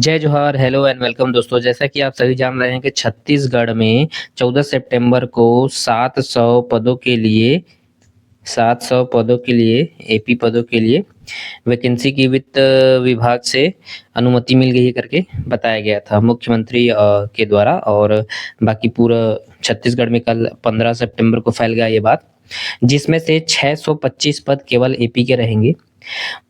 जय जोहार, hello and welcome दोस्तों। जैसा कि आप सभी जान रहे हैं कि छत्तीसगढ़ में 14 सितंबर को 700 पदों के लिए एपी पदों के लिए वैकेंसी की वित्त विभाग से अनुमति मिल गई है करके बताया गया था मुख्यमंत्री के द्वारा। और बाकी पूरा छत्तीसगढ़ में कल 15 सितंबर को फैल गया ये बात, जिसमें से 625 पद केवल एपी के रहेंगे।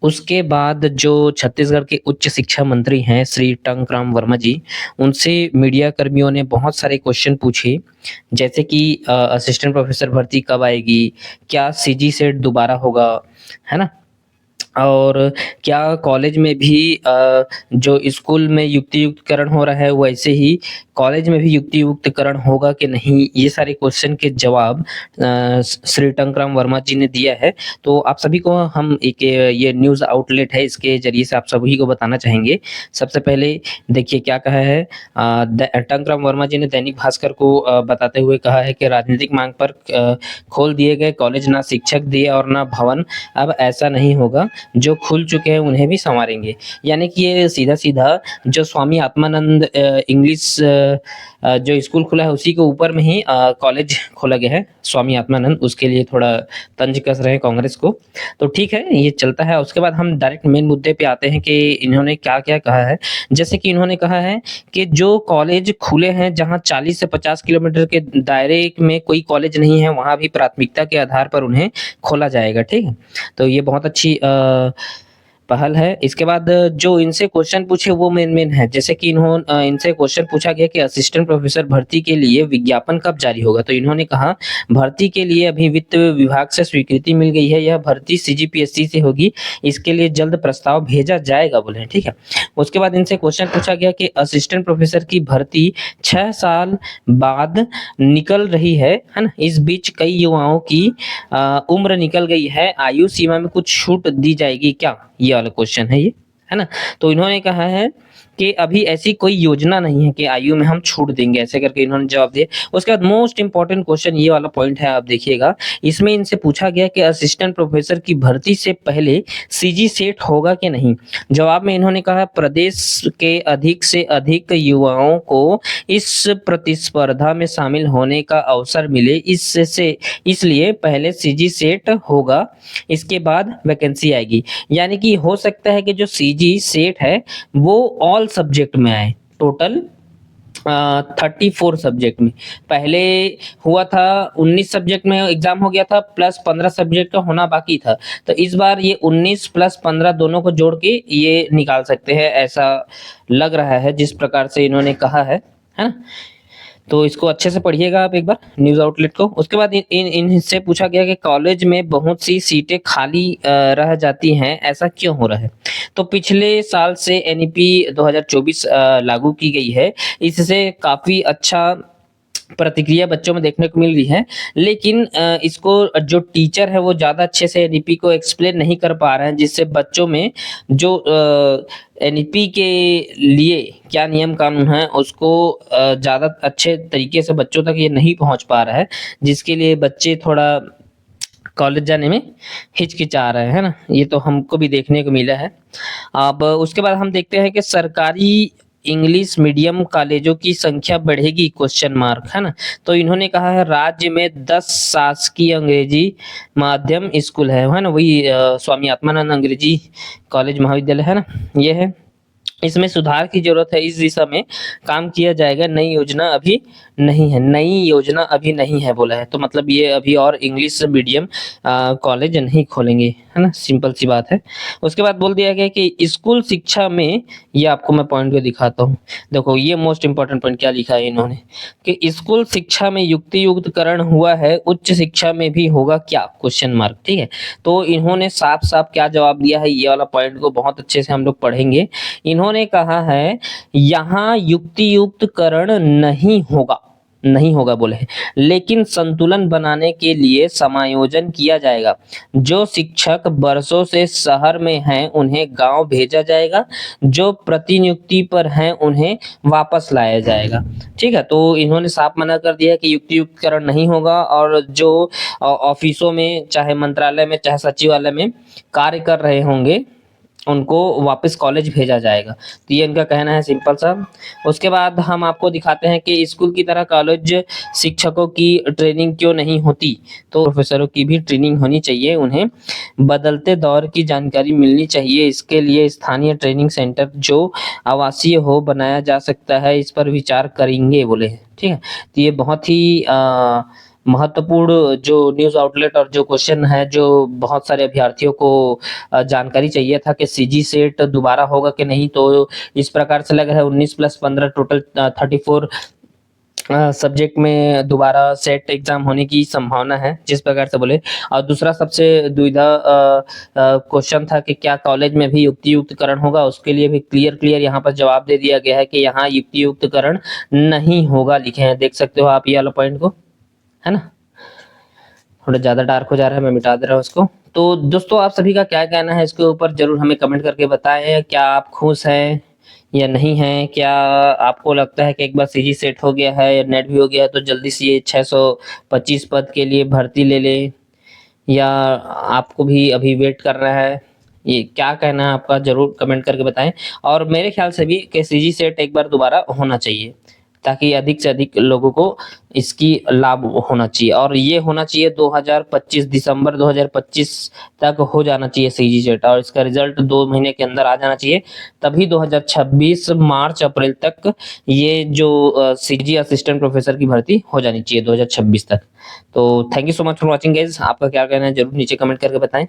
उसके बाद जो छत्तीसगढ़ के उच्च शिक्षा मंत्री हैं श्री टंकराम वर्मा जी, उनसे मीडिया कर्मियों ने बहुत सारे क्वेश्चन पूछे, जैसे कि असिस्टेंट प्रोफेसर भर्ती कब आएगी, क्या सीजी सेट दोबारा होगा, है ना, और क्या कॉलेज में भी जो स्कूल में युक्तियुक्तकरण हो रहा है वैसे ही कॉलेज में भी युक्तियुक्तकरण होगा कि नहीं। ये सारे क्वेश्चन के जवाब श्री टंकराम वर्मा जी ने दिया है। तो आप सभी को हम एक ये न्यूज़ आउटलेट है, इसके जरिए से आप सभी को बताना चाहेंगे। सबसे पहले देखिए क्या कहा है। टंकराम वर्मा जी ने दैनिक भास्कर को बताते हुए कहा है कि राजनीतिक मांग पर खोल दिए गए कॉलेज ना शिक्षक दिए और ना भवन, अब ऐसा नहीं होगा, जो खुल चुके हैं उन्हें भी संवारेंगे। यानी कि ये सीधा-सीधा जो स्वामी आत्मानंद इंग्लिश जो स्कूल खुला है उसी के ऊपर में ही कॉलेज खोला गया है स्वामी आत्मानंद, उसके लिए थोड़ा तंज कस रहे हैं कांग्रेस को। तो ठीक है, ये चलता है। उसके बाद हम डायरेक्ट मेन मुद्दे पे आते हैं कि इन्होंने क्या-क्या कहा है। जैसे कि इन्होंने कहा है कि जो कॉलेज खुले हैं जहाँ 40 से 50 किलोमीटर के दायरे में कोई कॉलेज नहीं है, वहाँ भी प्राथमिकता के आधार पर उन्हें खोला जाएगा, ठीक है? तो ये बहुत अच्छी पहल है। इसके बाद जो इनसे क्वेश्चन पूछे वो मेन है। जैसे कि इनसे क्वेश्चन पूछा गया कि असिस्टेंट प्रोफेसर भर्ती के लिए विज्ञापन कब जारी होगा। तो इन्होंने कहा भर्ती के लिए अभी वित्त विभाग से स्वीकृति मिल गई है, यह भर्ती सीजीपीएससी से होगी, इसके लिए जल्द प्रस्ताव भेजा जाएगा बोले हैं, ठीक है। उसके बाद इनसे क्वेश्चन पूछा गया कि असिस्टेंट प्रोफेसर की भर्ती 6 साल बाद निकल रही है ना, इस बीच कई युवाओं की उम्र निकल गई है, आयु सीमा में कुछ छूट दी जाएगी क्या? ये वाला क्वेश्चन है ये, है ना। तो इन्होंने कहा है कि अभी ऐसी कोई योजना नहीं है कि आयु में हम छूट देंगे, ऐसे करके इन्होंने जवाब दिया। उसके बाद मोस्ट इंपॉर्टेंट क्वेश्चन ये वाला पॉइंट है, आप देखिएगा। इसमें इनसे पूछा गया कि असिस्टेंट प्रोफेसर की भर्ती से पहले सीजी सेट होगा कि नहीं। जवाब में इन्होंने कहा प्रदेश के अधिक से अधिक युवाओं को इस प्रतिस्पर्धा में शामिल होने का अवसर मिले, इसलिए पहले सीजी सेट होगा, इसके बाद वैकेंसी आएगी। यानी कि हो सकता है कि जो सीजी सेट है वो ऑल सब्जेक्ट में आए, टोटल 34 सब्जेक्ट में। पहले हुआ था 19 सब्जेक्ट में एग्जाम हो गया था, प्लस 15 सब्जेक्ट का होना बाकी था। तो इस बार ये 19 प्लस 15 दोनों को जोड़ के ये निकाल सकते हैं, ऐसा लग रहा है जिस प्रकार से इन्होंने कहा है ना। तो इसको अच्छे से पढ़िएगा आप एक बार न्यूज़ आउटलेट को। उसके बाद इनसे पूछा गया कि कॉलेज में बहुत सी सीटें खाली रह जाती हैं, ऐसा क्यों हो रहा है। तो पिछले साल से एनईपी 2024 लागू की गई है, इससे काफ़ी अच्छा प्रतिक्रिया बच्चों में देखने को मिल रही है, लेकिन इसको जो टीचर है वो ज़्यादा अच्छे से एनईपी को एक्सप्लेन नहीं कर पा रहे हैं, जिससे बच्चों में जो एनईपी के लिए क्या नियम कानून है उसको ज़्यादा अच्छे तरीके से बच्चों तक ये नहीं पहुंच पा रहा है, जिसके लिए बच्चे थोड़ा कॉलेज जाने में हिचकिचा रहे हैं ना। ये तो हमको भी देखने को मिला है। अब उसके बाद हम देखते हैं कि सरकारी इंग्लिश मीडियम कॉलेजों की संख्या बढ़ेगी क्वेश्चन मार्क, है ना। तो इन्होंने कहा है राज्य में 10 शासकीय अंग्रेजी माध्यम स्कूल है ना, वही स्वामी आत्मानंद अंग्रेजी कॉलेज महाविद्यालय है ना, ये है। इसमें सुधार की जरूरत है, इस दिशा में काम किया जाएगा, नई योजना अभी नहीं है, नई योजना अभी नहीं है बोला है। तो मतलब ये अभी और इंग्लिश मीडियम कॉलेज नहीं खोलेंगे, है ना, सिंपल सी बात है। उसके बाद बोल दिया गया कि स्कूल शिक्षा में, ये आपको मैं पॉइंट को दिखाता हूँ। देखो ये मोस्ट इंपॉर्टेंट पॉइंट क्या लिखा है इन्होंने कि स्कूल शिक्षा में युक्तियुक्तकरण हुआ है, उच्च शिक्षा में भी होगा क्या, क्वेश्चन मार्क, ठीक है। तो इन्होंने साफ साफ क्या जवाब दिया है, ये वाला पॉइंट को बहुत अच्छे से हम लोग पढ़ेंगे। इन्होंने कहा है यहाँ युक्तियुक्तकरण नहीं होगा बोले हैं, लेकिन संतुलन बनाने के लिए समायोजन किया जाएगा। जो शिक्षक बरसों से शहर में हैं उन्हें गांव भेजा जाएगा, जो प्रतिनियुक्ति पर हैं उन्हें वापस लाया जाएगा, ठीक है। तो इन्होंने साफ मना कर दिया कि युक्तियुक्तकरण नहीं होगा, और जो ऑफिसों में चाहे मंत्रालय में चाहे सचिवालय में कार्य कर रहे होंगे उनको वापस कॉलेज भेजा जाएगा। तो ये इनका कहना है सिंपल सा। उसके बाद हम आपको दिखाते हैं कि स्कूल की तरह कॉलेज शिक्षकों की ट्रेनिंग क्यों नहीं होती? तो प्रोफेसरों की भी ट्रेनिंग होनी चाहिए, उन्हें बदलते दौर की जानकारी मिलनी चाहिए। इसके लिए स्थानीय ट्रेनिंग सेंटर जो आवासीय हो बनाया जा सकता है, इस पर विचार करेंगे बोले हैं, ठीक है। तो ये बहुत ही महत्वपूर्ण जो न्यूज़ आउटलेट और जो क्वेश्चन है, जो बहुत सारे अभ्यर्थियों को जानकारी चाहिए था कि सीजी सेट दोबारा होगा कि नहीं। तो इस प्रकार से लग रहा है 19 प्लस 15 टोटल 34 सब्जेक्ट में दोबारा सेट एग्जाम होने की संभावना है, जिस प्रकार से बोले। और दूसरा सबसे दुविधा क्वेश्चन था कि क्या कॉलेज में भी युक्तियुक्तकरण होगा? उसके लिए भी क्लियर यहाँ पर जवाब दे दिया गया है कि यहाँ युक्तियुक्तकरण नहीं होगा, लिखे हैं, देख सकते हो आप ये वाला पॉइंट को, है ना। थोड़ा ज़्यादा डार्क हो जा रहा है, मैं मिटा दे रहा हूँ इसको। तो दोस्तों आप सभी का क्या कहना है इसके ऊपर ज़रूर हमें कमेंट करके बताएं। क्या आप खुश हैं या नहीं हैं? क्या आपको लगता है कि एक बार सीजी सेट हो गया है या नेट भी हो गया है तो जल्दी से ये 625 पद के लिए भर्ती ले लें, या आपको भी अभी वेट करना है? ये क्या कहना है आपका, ज़रूर कमेंट करके बताएं। और मेरे ख्याल से भी कि सीजी सेट एक बार दोबारा होना चाहिए, ताकि अधिक से अधिक लोगों को इसकी लाभ होना चाहिए। और ये होना चाहिए 2025 दिसंबर 2025 तक हो जाना चाहिए सीजी सेट, और इसका रिजल्ट 2 महीने के अंदर आ जाना चाहिए। तभी 2026 मार्च अप्रैल तक ये जो सीजी असिस्टेंट प्रोफेसर की भर्ती हो जानी चाहिए 2026 तक। तो thank you so much for watching guys. आपका क्या कहना है जरूर नीचे कमेंट करके बताएं।